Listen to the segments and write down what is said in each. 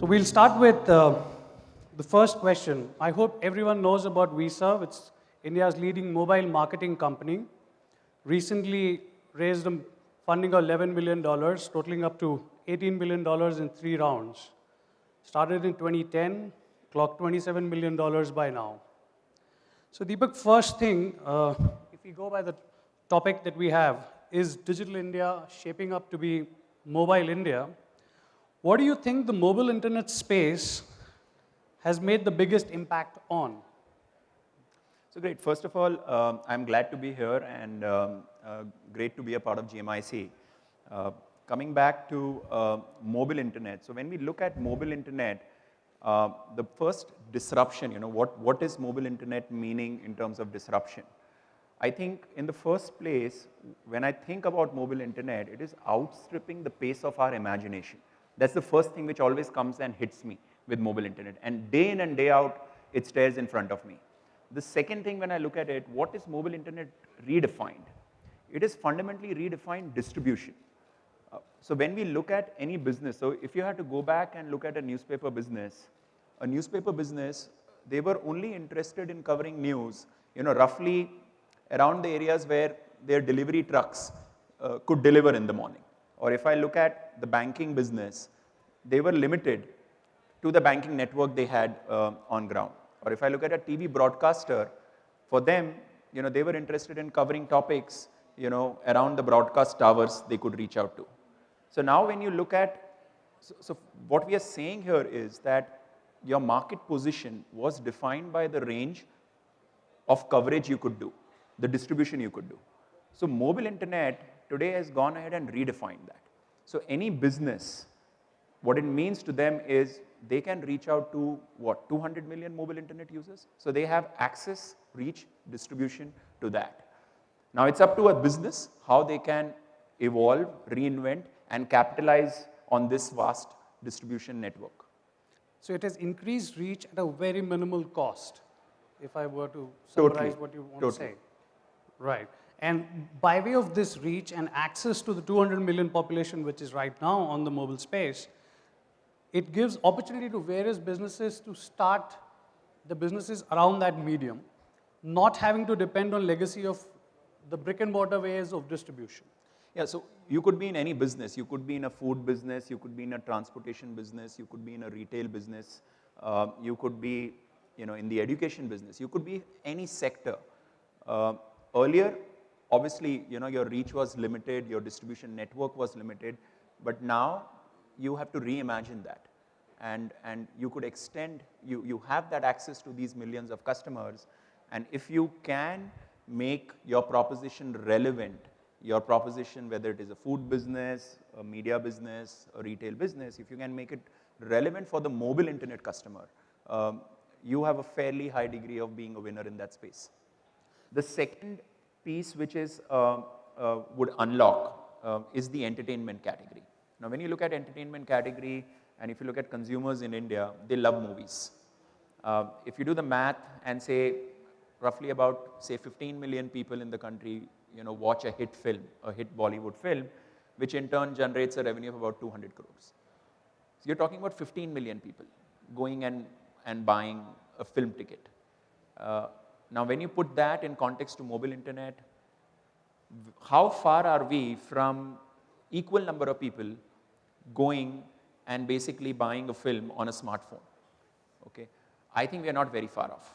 So we'll start with the first question. I hope everyone knows about Vserv. It's India's leading mobile marketing company. Recently raised funding of $11 million, totaling up to $18 billion in 3 rounds. Started in 2010, clocked $27 million by now. So Deepak, first thing, if we go by the topic that we have, is Digital India shaping up to be Mobile India? What do you think the mobile internet space has made the biggest impact on? So great. First of all, I'm glad to be here and great to be a part of GMIC. Coming back to mobile internet. So when we look at mobile internet, the first disruption, what is mobile internet meaning in terms of disruption? I think in the first place, when I think about mobile internet, it is outstripping the pace of our imagination. That's the first thing which always comes and hits me with mobile internet. And day in and day out, it stares in front of me. The second thing when I look at it, what is mobile internet redefined? It is fundamentally redefined distribution. So when we look at any business, so if you had to go back and look at a newspaper business, they were only interested in covering news, roughly around the areas where their delivery trucks could deliver in the morning. Or if I look at the banking business, they were limited to the banking network they had on ground. Or if I look at a TV broadcaster, for them, they were interested in covering topics, around the broadcast towers they could reach out to. So now when you look at, so what we are saying here is that your market position was defined by the range of coverage you could do, the distribution you could do. So mobile internet today has gone ahead and redefined that. So any business, what it means to them is they can reach out to, 200 million mobile internet users? So they have access, reach, distribution to that. Now it's up to a business how they can evolve, reinvent, and capitalize on this vast distribution network. So it has increased reach at a very minimal cost, if I were to summarize what you want to say. Right. And by way of this reach and access to the 200 million population, which is right now on the mobile space, it gives opportunity to various businesses to start the businesses around that medium, not having to depend on legacy of the brick and mortar ways of distribution. Yeah, so you could be in any business. You could be in a food business, you could be in a transportation business, you could be in a retail business, you could be in the education business, you could be any sector. Earlier, obviously, your reach was limited, your distribution network was limited, but now you have to reimagine that. And you could extend, you have that access to these millions of customers, and if you can make your proposition relevant, your proposition, whether it is a food business, a media business, a retail business, if you can make it relevant for the mobile internet customer, you have a fairly high degree of being a winner in that space. The second piece which is would unlock is the entertainment category. Now when you look at entertainment category, and if you look at consumers in India, they love movies. If you do the math and say roughly about, say, 15 million people in the country watch a hit film, a hit Bollywood film, which in turn generates a revenue of about 200 crores. So you're talking about 15 million people going and buying a film ticket. Now when you put that in context to mobile internet, how far are we from equal number of people going and basically buying a film on a smartphone? Okay, I think we are not very far off.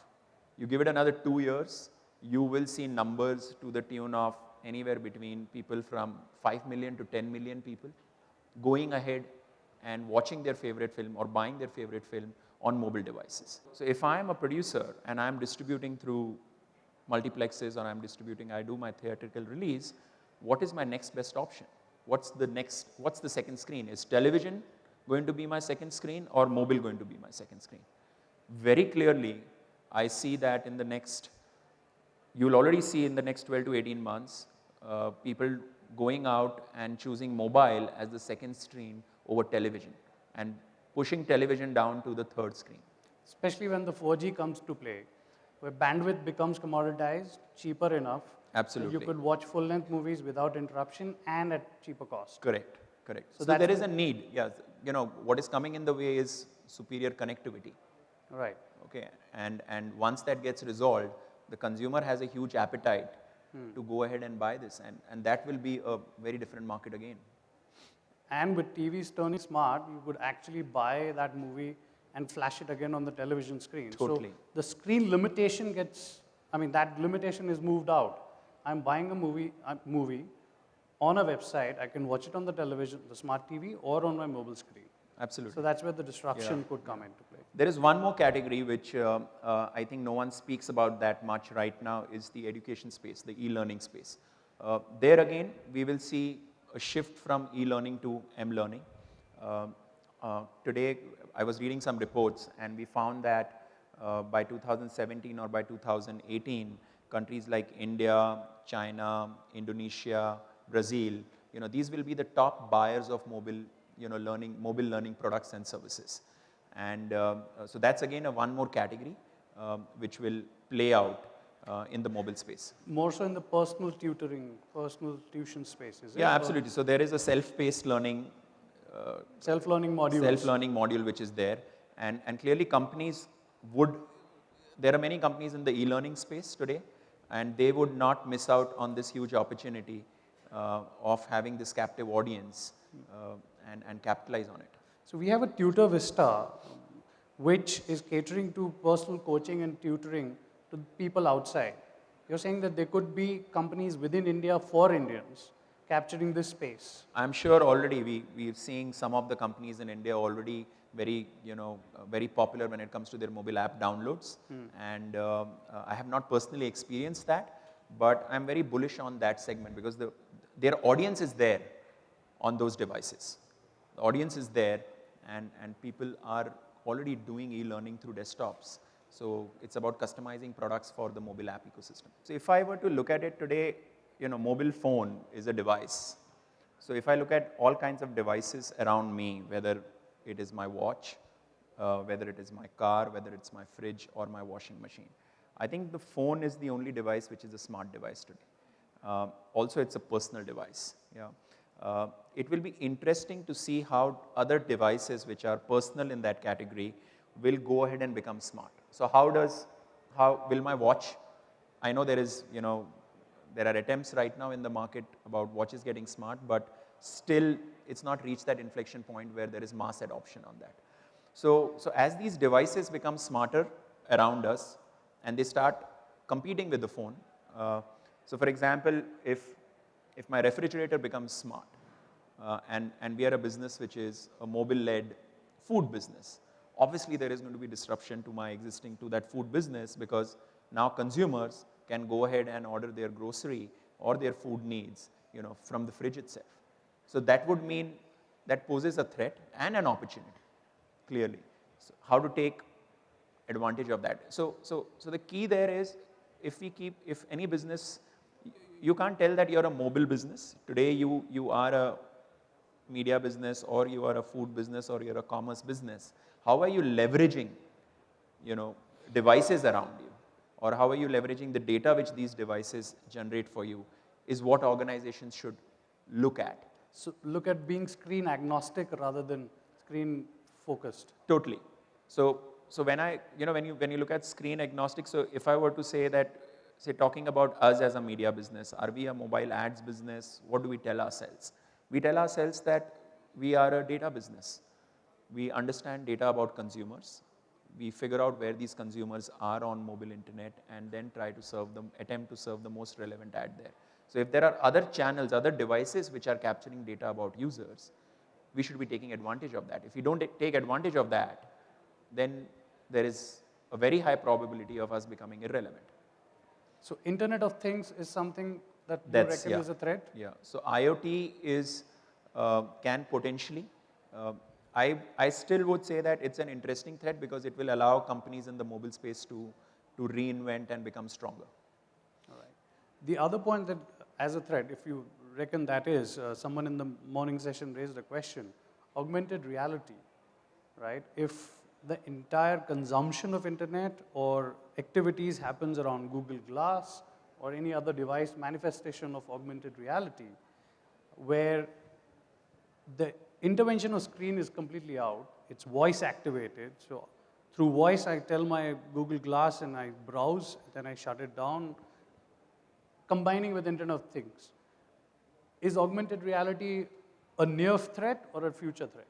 You give it another 2 years, you will see numbers to the tune of anywhere between people from 5 million to 10 million people going ahead and watching their favorite film or buying their favorite film on mobile devices. So if I am a producer and I'm distributing through multiplexes or I do my theatrical release, what is my next best option? What's the second screen? Is television going to be my second screen or mobile going to be my second screen? Very clearly, I see that you'll already see in the next 12 to 18 months, people going out and choosing mobile as the second screen over television and pushing television down to the third screen. Especially when the 4G comes to play, where bandwidth becomes commoditized, cheaper enough. Absolutely. You could watch full-length movies without interruption and at cheaper cost. Correct. So there is a need. Yeah, what is coming in the way is superior connectivity. Right. Okay, and once that gets resolved, the consumer has a huge appetite to go ahead and buy this, and that will be a very different market again. And with TVs turning smart, you could actually buy that movie and flash it again on the television screen. Totally. So the screen limitation gets, I mean, that limitation is moved out. I'm buying a movie on a website. I can watch it on the television, the smart TV, or on my mobile screen. Absolutely. So that's where the disruption could come into play. There is one more category which I think no one speaks about that much right now, is the education space, the e-learning space. There again, we will see a shift from e-learning to m-learning. Today, I was reading some reports and we found that by 2017 or by 2018, countries like India, China, Indonesia, Brazil, these will be the top buyers of mobile learning products and services. And so that's again one more category which will play out in the mobile space. More so in the personal tuition space, is it? Yeah, absolutely. So there is a self-paced learning, Self-learning modules. self-learning module which is there. And clearly there are many companies in the e-learning space today, and they would not miss out on this huge opportunity of having this captive audience and capitalize on it. So we have a Tutor Vista, which is catering to personal coaching and tutoring to people outside. You're saying that there could be companies within India for Indians capturing this space. I'm sure already we're seeing some of the companies in India already very popular when it comes to their mobile app downloads. And I have not personally experienced that, but I'm very bullish on that segment because their audience is there on those devices. The audience is there, and people are already doing e-learning through desktops. So it's about customizing products for the mobile app ecosystem. So if I were to look at it today, mobile phone is a device. So if I look at all kinds of devices around me, whether it is my watch, whether it is my car, whether it's my fridge or my washing machine, I think the phone is the only device which is a smart device today. Also, it's a personal device. Yeah. It will be interesting to see how other devices which are personal in that category will go ahead and become smart. So how will my watch, I know there are attempts right now in the market about watches getting smart, but still it's not reached that inflection point where there is mass adoption on that. So as these devices become smarter around us and they start competing with the phone, so for example, if my refrigerator becomes smart, and we are a business which is a mobile-led food business, obviously there is going to be disruption to that food business, because now consumers can go ahead and order their grocery or their food needs, from the fridge itself. So that would mean that poses a threat and an opportunity, clearly. So how to take advantage of that? So the key there is, if any business, you can't tell that you're a mobile business. Today you are a media business, or you are a food business, or you're a commerce business. How are you leveraging, devices around you? Or how are you leveraging the data which these devices generate for you, is what organizations should look at. So look at being screen agnostic rather than screen focused. Totally. So when you look at screen agnostic, so if I were to say talking about us as a media business, are we a mobile ads business? What do we tell ourselves? We tell ourselves that we are a data business. We understand data about consumers. We figure out where these consumers are on mobile internet, and then attempt to serve the most relevant ad there. So if there are other channels, other devices which are capturing data about users, we should be taking advantage of that. If we don't take advantage of that, then there is a very high probability of us becoming irrelevant. So Internet of Things is something that you reckon is a threat? Yeah. So IoT can potentially. I still would say that it's an interesting threat, because it will allow companies in the mobile space to reinvent and become stronger. All right. The other point that, as a threat, if you reckon that is, someone in the morning session raised a question, augmented reality, right? If the entire consumption of internet or activities happens around Google Glass or any other device manifestation of augmented reality, where the intervention of screen is completely out, it's voice activated. So through voice, I tell my Google Glass and I browse, then I shut it down, combining with Internet of Things. Is augmented reality a near threat or a future threat?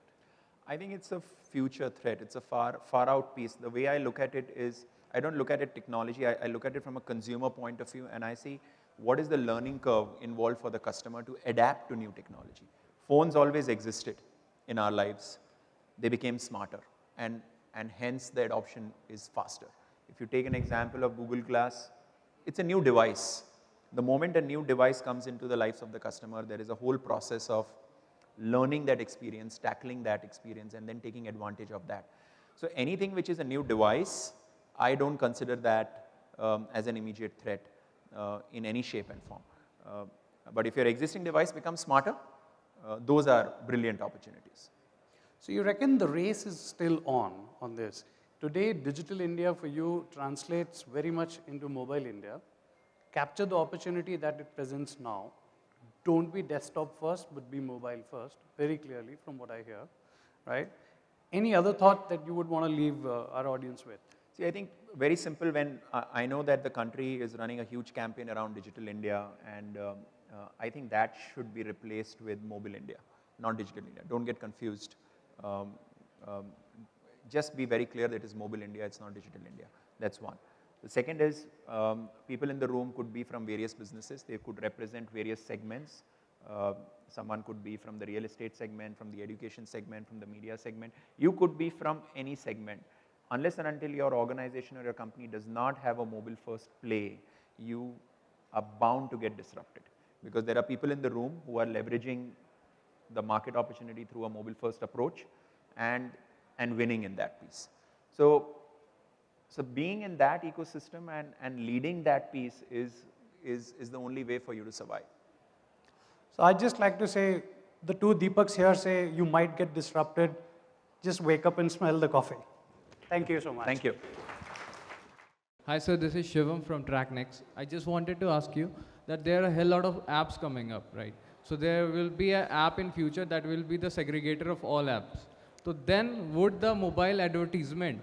I think it's a future threat. It's a far out piece. The way I look at it is, I don't look at it technology, I look at it from a consumer point of view, and I see what is the learning curve involved for the customer to adapt to new technology. Phones always existed in our lives. They became smarter, and hence the adoption is faster. If you take an example of Google Glass, it's a new device. The moment a new device comes into the lives of the customer, there is a whole process of learning that experience, tackling that experience, and then taking advantage of that. So anything which is a new device, I don't consider that as an immediate threat in any shape and form. But if your existing device becomes smarter, those are brilliant opportunities. So you reckon the race is still on this? Today, Digital India for you translates very much into Mobile India. Capture the opportunity that it presents now. Don't be desktop first, but be mobile first, very clearly from what I hear, right? Any other thought that you would want to leave our audience with? See, I think very simple. When I know that the country is running a huge campaign around Digital India, and I think that should be replaced with Mobile India, not Digital India. Don't get confused. Just be very clear that it is Mobile India, it's not Digital India. That's one. The second is, people in the room could be from various businesses. They could represent various segments. Someone could be from the real estate segment, from the education segment, from the media segment. You could be from any segment. Unless and until your organization or your company does not have a mobile first play, you are bound to get disrupted. Because there are people in the room who are leveraging the market opportunity through a mobile first approach and winning in that piece. So being in that ecosystem and leading that piece is the only way for you to survive. So I'd just like to say, the two Deepaks here say you might get disrupted. Just wake up and smell the coffee. Thank you so much. Thank you. Hi sir, this is Shivam from TrackNext. I just wanted to ask you that there are a hell lot of apps coming up, right? So there will be an app in future that will be the segregator of all apps. So then would the mobile advertisement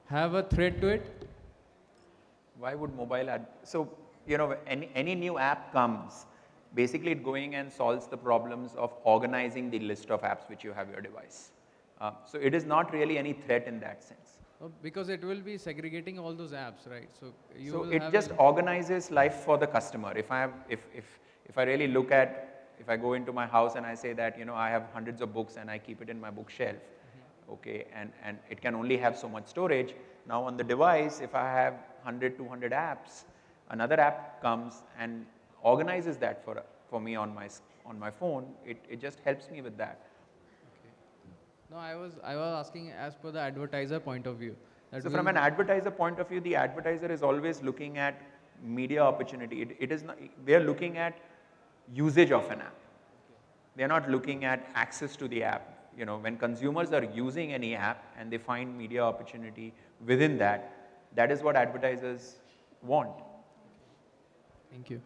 have a threat to it? Why would mobile ad? So, you know, any new app comes, basically it going and solves the problems of organizing the list of apps which you have your device. So it is not really any threat in that sense. Because it will be segregating all those apps, right? So it just organizes life for the customer. If I really look at, if I go into my house and I say that, you know, I have hundreds of books and I keep it in my bookshelf, okay, and it can only have so much storage. Now on the device, if I have 100, 200 apps, another app comes and organizes that for me on my phone. It just helps me with that. No, I was asking as per the advertiser point of view. So from an advertiser point of view, the advertiser is always looking at media opportunity. It is not, they are looking at usage of an app. They are not looking at access to the app. You know, when consumers are using any app and they find media opportunity within that, that is what advertisers want. Thank you.